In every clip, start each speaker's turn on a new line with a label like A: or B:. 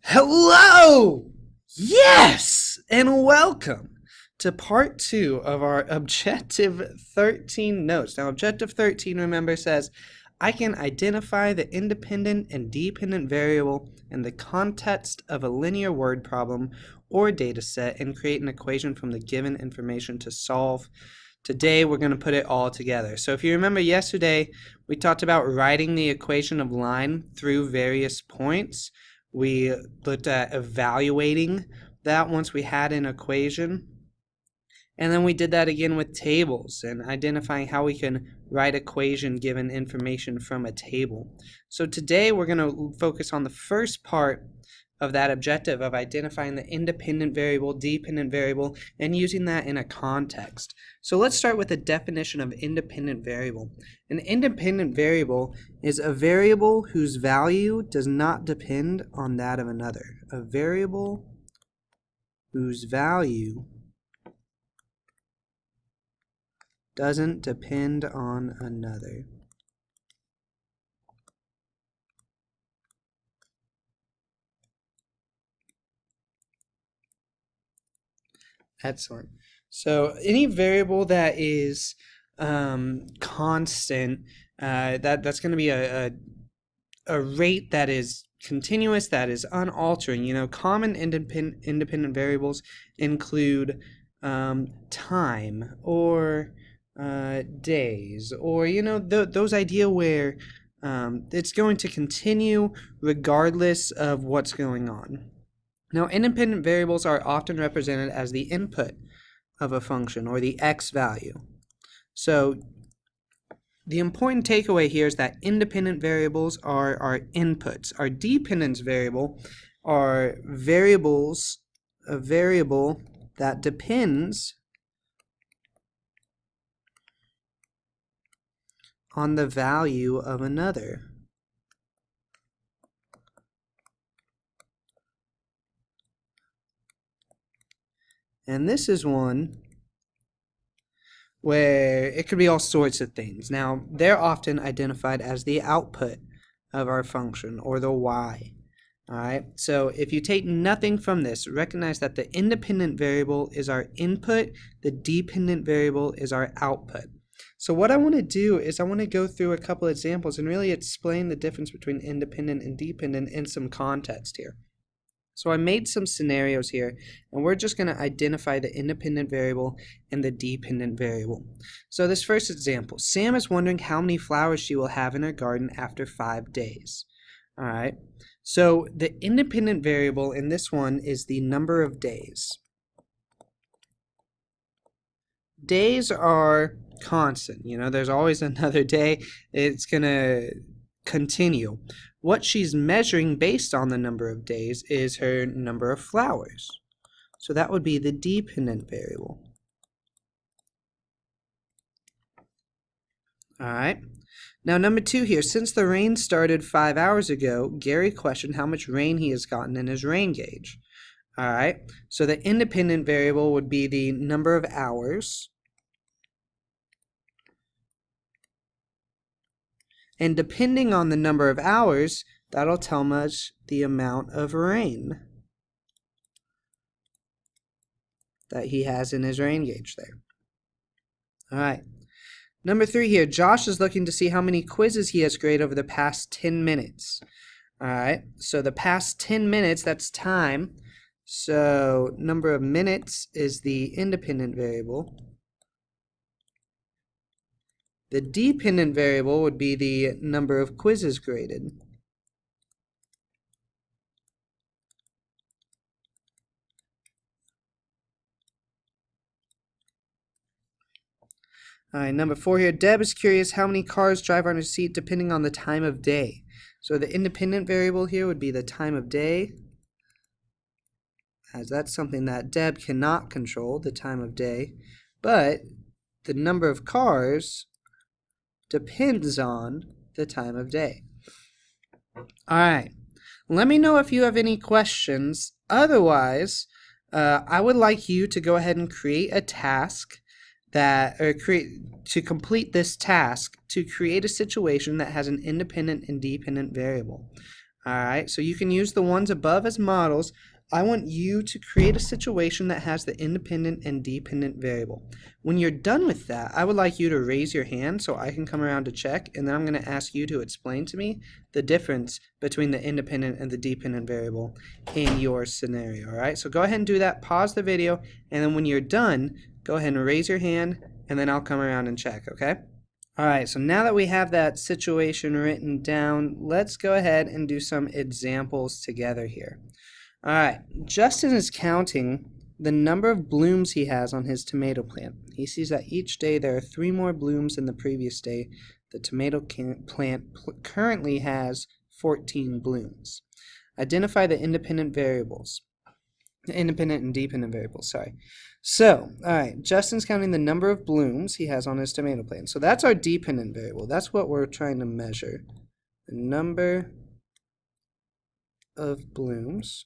A: Hello! Yes! And welcome to part 2 of our Objective 13 notes. Now, Objective 13, remember, says I can identify the independent and dependent variable in the context of a linear word problem or data set and create an equation from the given information to solve. Today, we're going to put it all together. So if you remember yesterday, we talked about writing the equation of line through various points. We looked at evaluating that once we had an equation. And then we did that again with tables and identifying how we can write equation given information from a table. So today we're going to focus on the first part of that objective of identifying the independent variable, dependent variable, and using that in a context. So let's start with the definition of independent variable. An independent variable is a variable whose value does not depend on that of another. A variable whose value doesn't depend on another. Excellent. So any variable that is constant, that's going to be a rate that is continuous, that is unaltering. You know, common independent variables include time or days, or those idea where it's going to continue regardless of what's going on. Now, independent variables are often represented as the input of a function, or the x value. So the important takeaway here is that independent variables are our inputs. Our dependence variable are variables, a variable that depends on the value of another. And this is one where it could be all sorts of things. Now, they're often identified as the output of our function, or the y. All right, so if you take nothing from this, recognize that the independent variable is our input, the dependent variable is our output. So what I want to do is I want to go through a couple examples and really explain the difference between independent and dependent in some context here. So I made some scenarios here, and we're just going to identify the independent variable and the dependent variable. So this first example, Sam is wondering how many flowers she will have in her garden after 5 days. All right, so the independent variable in this one is the number of days. Days are constant, there's always another day. It's going to continue. What she's measuring based on the number of days is her number of flowers. So that would be the dependent variable. All right. Now, number 2 here, since the rain started 5 hours ago, Gary questioned how much rain he has gotten in his rain gauge. All right. So the independent variable would be the number of hours. And depending on the number of hours, that'll tell us the amount of rain that he has in his rain gauge there. All right. Number 3 here, Josh is looking to see how many quizzes he has graded over the past 10 minutes. All right, so the past 10 minutes, that's time. So number of minutes is the independent variable. The dependent variable would be the number of quizzes graded. All right, number 4 here, Deb is curious how many cars drive on her seat depending on the time of day. So the independent variable here would be the time of day, as that's something that Deb cannot control, the time of day. But the number of cars depends on the time of day. All right, let me know if you have any questions. Otherwise, I would like you to go ahead and create a task to complete this task to create a situation that has an independent and dependent variable. Alright, so you can use the ones above as models. I want you to create a situation that has the independent and dependent variable. When you're done with that, I would like you to raise your hand so I can come around to check, and then I'm going to ask you to explain to me the difference between the independent and the dependent variable in your scenario. Alright, so go ahead and do that. Pause the video, and then when you're done, go ahead and raise your hand, and then I'll come around and check, okay? Alright, so now that we have that situation written down, let's go ahead and do some examples together here. Alright, Justin is counting the number of blooms he has on his tomato plant. He sees that each day there are 3 more blooms than the previous day. The tomato plant currently has 14 blooms. Identify the independent variables. The independent and dependent variables, sorry. So, alright, Justin's counting the number of blooms he has on his tomato plant. So that's our dependent variable. That's what we're trying to measure. The number of blooms.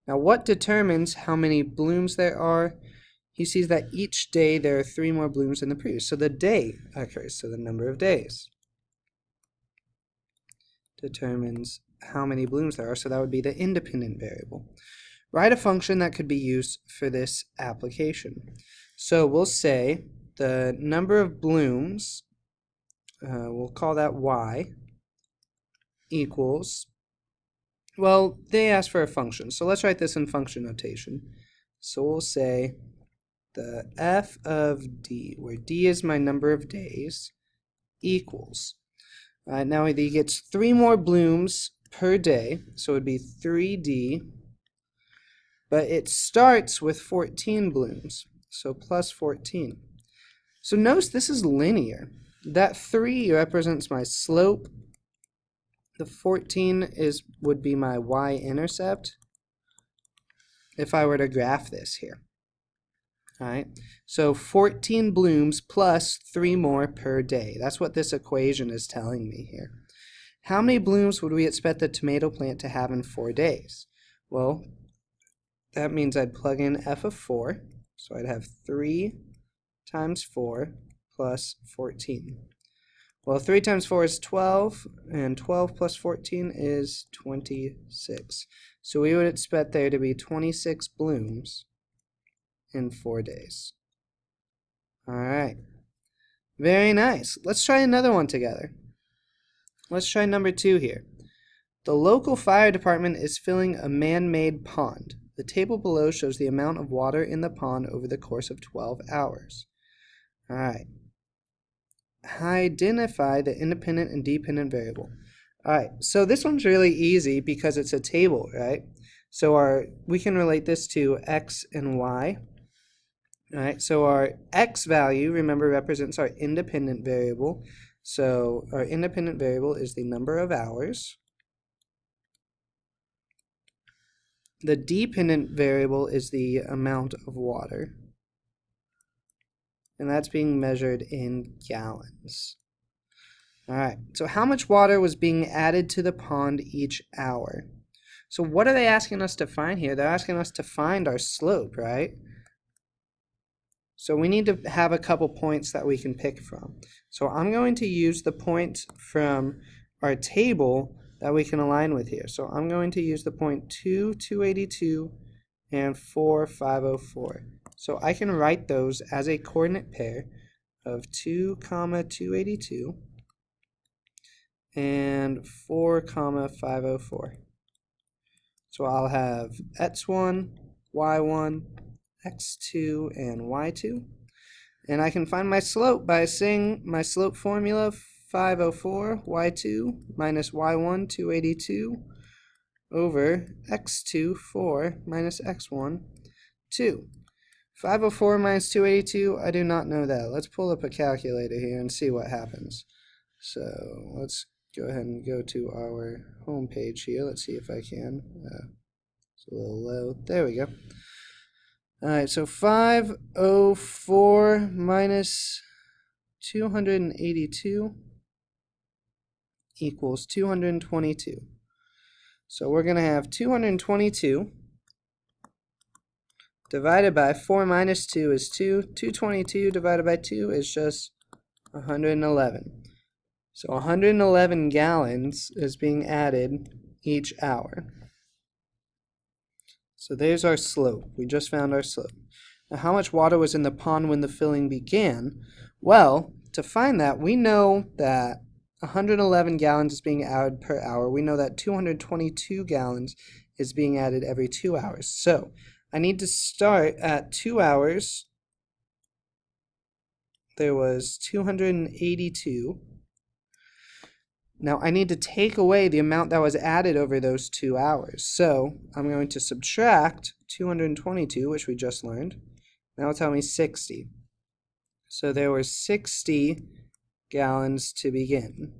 A: Now, what determines how many blooms there are? He sees that each day there are 3 more blooms than the previous. So the day occurs, so the number of days determines how many blooms there are. So that would be the independent variable. Write a function that could be used for this application. So we'll say the number of blooms, we'll call that y, equals, well, they ask for a function. So let's write this in function notation. So we'll say the f of d, where d is my number of days, equals. Now he gets 3 more blooms per day, so it would be 3d. But it starts with 14 blooms, so plus 14. So notice this is linear. That 3 represents my slope. The 14 would be my y-intercept if I were to graph this here. All right, so 14 blooms plus 3 more per day. That's what this equation is telling me here. How many blooms would we expect the tomato plant to have in 4 days? Well, that means I'd plug in f of 4, so I'd have 3 times 4 plus 14. Well, 3 times 4 is 12, and 12 plus 14 is 26. So we would expect there to be 26 blooms in 4 days. All right. Very nice. Let's try another one together. Let's try number 2 here. The local fire department is filling a man-made pond. The table below shows the amount of water in the pond over the course of 12 hours. All right. Identify the independent and dependent variable. All right, so this one's really easy because it's a table, right? So we can relate this to x and y. All right, so our x value, remember, represents our independent variable. So our independent variable is the number of hours. The dependent variable is the amount of water, and that's being measured in gallons. All right, so how much water was being added to the pond each hour? So what are they asking us to find here? They're asking us to find our slope, right? So we need to have a couple points that we can pick from. So I'm going to use the point from our table that we can align with here. So I'm going to use the point 2, 282, and 4, 504. So I can write those as a coordinate pair of 2, 282 and 4, 504. So I'll have x1, y1, x2, and y2. And I can find my slope by saying my slope formula, 504 y2 minus y1 282 over x2 4 minus x1 2. 504 minus 282, I do not know that. Let's pull up a calculator here and see what happens. So let's go ahead and go to our home page here. Let's see if I can. It's a little low. There we go. All right, so 504 minus 282 equals 222. So we're going to have 222 divided by 4 minus 2 is 2. 222 divided by 2 is just 111. So 111 gallons is being added each hour. So there's our slope. We just found our slope. Now, how much water was in the pond when the filling began? Well, to find that, we know that 111 gallons is being added per hour. We know that 222 gallons is being added every 2 hours. So I need to start at 2 hours. There was 282. Now I need to take away the amount that was added over those 2 hours. So I'm going to subtract 222, which we just learned. That will tell me 60. So there were 60 gallons to begin.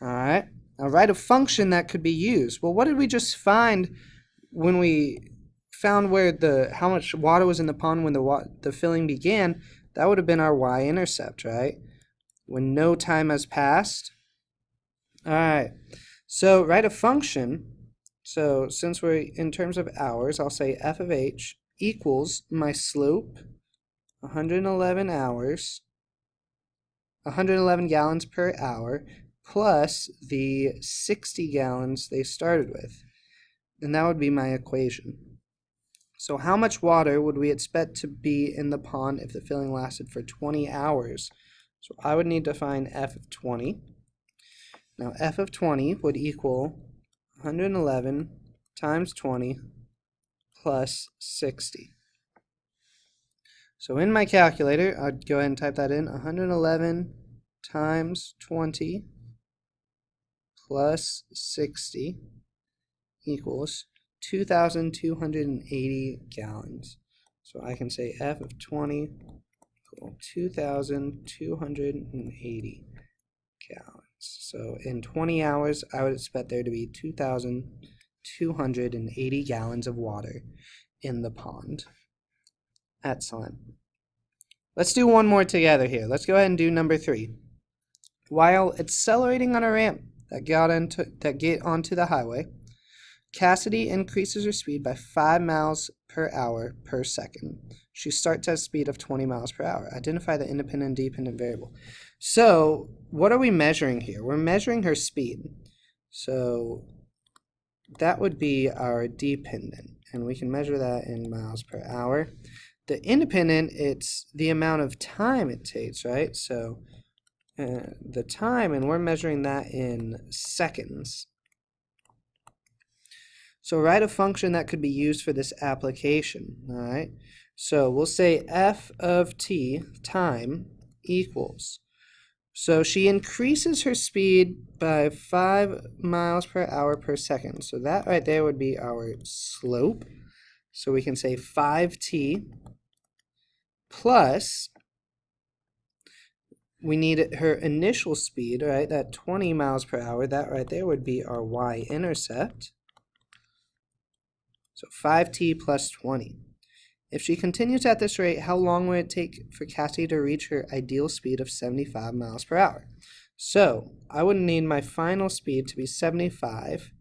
A: All right. Now write a function that could be used. Well, what did we just find when we found where how much water was in the pond when the filling began? That would have been our y-intercept, right? When no time has passed. All right. So write a function. So since we're in terms of hours, I'll say f of h equals my slope, 111 gallons per hour, plus the 60 gallons they started with. And that would be my equation. So how much water would we expect to be in the pond if the filling lasted for 20 hours? So I would need to find f of 20. Now f of 20 would equal 111 times 20 plus 60. So in my calculator, I'd go ahead and type that in. 111 times 20 plus 60 equals 2,280 gallons. So I can say f of 20 equal 2,280 gallons. So in 20 hours, I would expect there to be 2,280 gallons of water in the pond. Excellent. Let's do one more together here. Let's go ahead and do number 3. While accelerating on a ramp that get onto the highway, Cassidy increases her speed by 5 miles per hour per second. She starts at a speed of 20 miles per hour. Identify the independent and dependent variable. So what are we measuring here? We're measuring her speed. So that would be our dependent, and we can measure that in miles per hour. The independent, it's the amount of time it takes, right? So the time, and we're measuring that in seconds. So write a function that could be used for this application, all right? So we'll say f of t, time, equals. So she increases her speed by 5 miles per hour per second. So that right there would be our slope. So we can say 5t plus, we need her initial speed, right? That 20 miles per hour, that right there would be our y-intercept. So 5t plus 20. If she continues at this rate, how long will it take for Cassie to reach her ideal speed of 75 miles per hour? So I would need my final speed to be 75,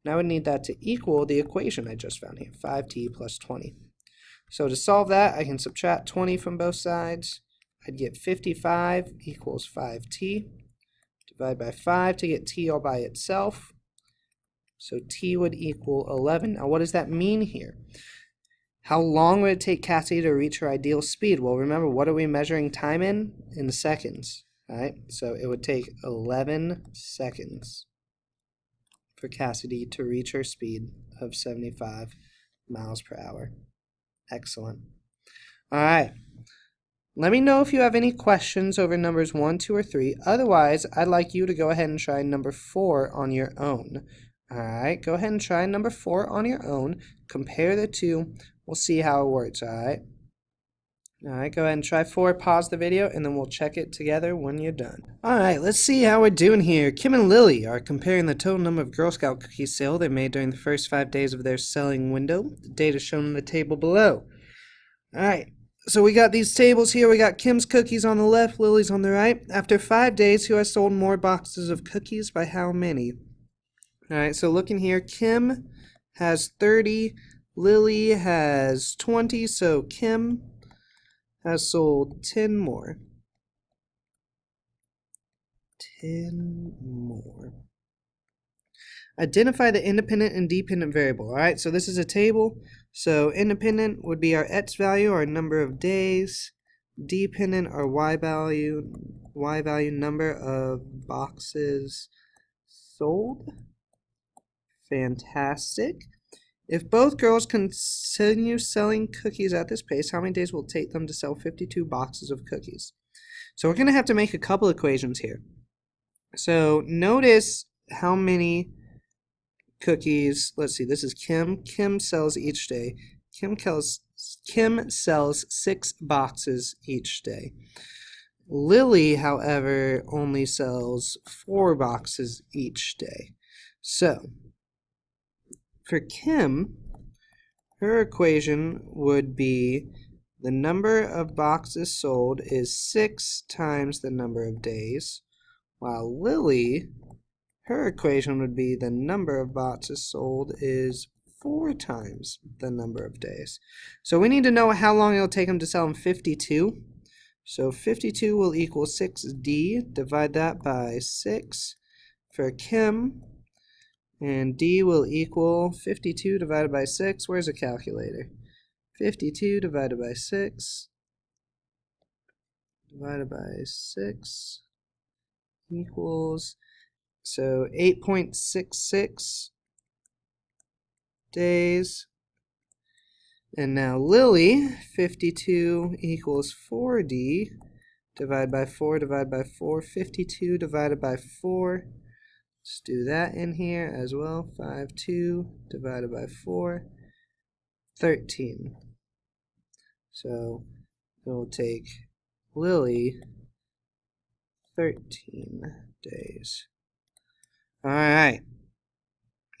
A: and I would need that to equal the equation I just found here, 5t plus 20. So to solve that, I can subtract 20 from both sides. I'd get 55 equals 5t. Divide by 5 to get t all by itself. So t would equal 11. Now what does that mean here? How long would it take Cassie to reach her ideal speed? Well, remember, what are we measuring time in? In seconds, right? So it would take 11 seconds for Cassidy to reach her speed of 75 miles per hour. Excellent. All right. Let me know if you have any questions over numbers 1, 2, or 3. Otherwise, I'd like you to go ahead and try number 4 on your own. All right, go ahead and try number 4 on your own. Compare the two. We'll see how it works, all right? All right, go ahead and try 4. Pause the video, and then we'll check it together when you're done. All right, let's see how we're doing here. Kim and Lily are comparing the total number of Girl Scout cookies sale they made during the first 5 days of their selling window. The data shown in the table below. All right. So we got these tables here. We got Kim's cookies on the left, Lily's on the right. After 5 days, who has sold more boxes of cookies by how many? All right, so looking here, Kim has 30, Lily has 20, so Kim has sold 10 more. in more. Identify the independent and dependent variable. All right, so this is a table. So independent would be our x value, our number of days. Dependent, our y value, number of boxes sold. Fantastic. If both girls continue selling cookies at this pace, how many days will it take them to sell 52 boxes of cookies? So we're going to have to make a couple equations here. So notice how many cookies, let's see, this is Kim. Kim sells each day. Kim sells 6 boxes each day. Lily, however, only sells 4 boxes each day. So for Kim, her equation would be the number of boxes sold is 6 times the number of days, while Lily, her equation would be the number of boxes sold is 4 times the number of days. So we need to know how long it'll take them to sell them 52. So 52 will equal 6D. Divide that by 6 for Kim. And D will equal 52 divided by 6. Where's a calculator? 52 divided by 6 equals, so 8.66 days. And now Lily, 52 equals 4D. Divide by 4, divide by 4. 52 divided by 4. Let's do that in here as well. 52 divided by 4. 13. So it will take Lily 13 days. All right.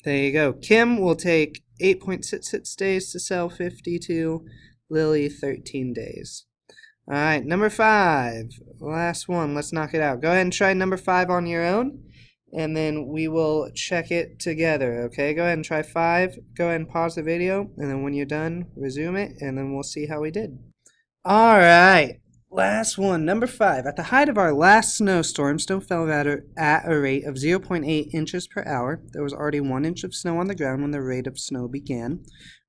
A: There you go. Kim will take 8.66 days to sell 52. Lily, 13 days. All right, number 5. Last one. Let's knock it out. Go ahead and try number 5 on your own, and then we will check it together, okay? Go ahead and try 5. Go ahead and pause the video, and then when you're done, resume it, and then we'll see how we did. All right. Last one, number 5. At the height of our last snowstorm, snow fell at a rate of 0.8 inches per hour. There was already 1 inch of snow on the ground when the rate of snow began.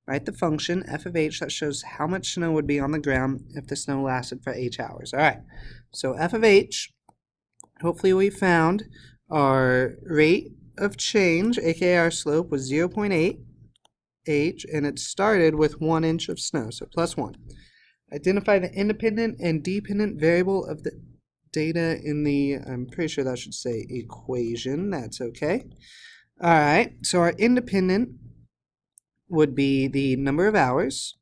A: Write the function f of h that shows how much snow would be on the ground if the snow lasted for h hours. All right, so f of h, hopefully we found our rate of change, aka our slope, was 0.8 h, and it started with 1 inch of snow, so plus 1. Identify the independent and dependent variable of the data in the, I'm pretty sure that should say equation. That's okay. All right, so our independent would be the number of hours,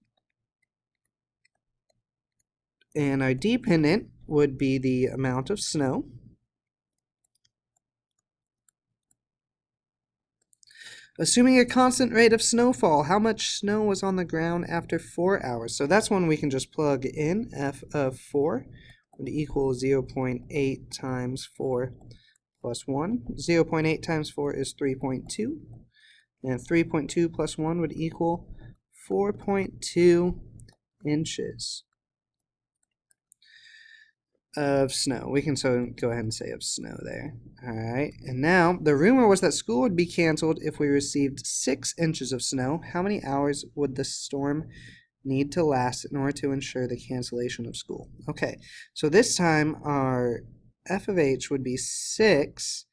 A: and our dependent would be the amount of snow. Assuming a constant rate of snowfall, how much snow was on the ground after 4 hours? So that's one we can just plug in. F of 4 would equal 0.8 times 4 plus 1. 0.8 times 4 is 3.2. And 3.2 plus 1 would equal 4.2 inches of snow. We can go ahead and say of snow there. All right, and now the rumor was that school would be canceled if we received 6 inches of snow. How many hours would the storm need to last in order to ensure the cancellation of school? Okay, so this time our f of h would be 6,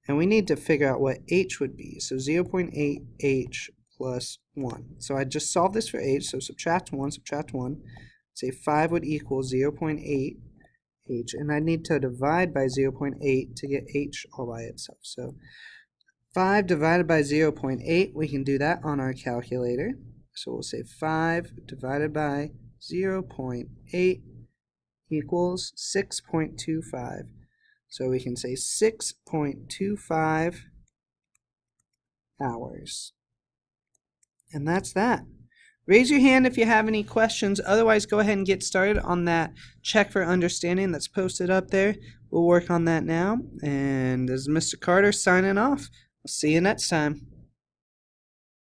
A: and we need to figure out what h would be. So 0.8 h plus 1. So I just solved this for h, so subtract 1, say 5 would equal 0.8 h, and I need to divide by 0.8 to get h all by itself. So 5 divided by 0.8, we can do that on our calculator. So we'll say 5 divided by 0.8 equals 6.25. So we can say 6.25 hours. And that's that. Raise your hand if you have any questions. Otherwise, go ahead and get started on that check for understanding that's posted up there. We'll work on that now. And this is Mr. Carter signing off. I'll see you next time.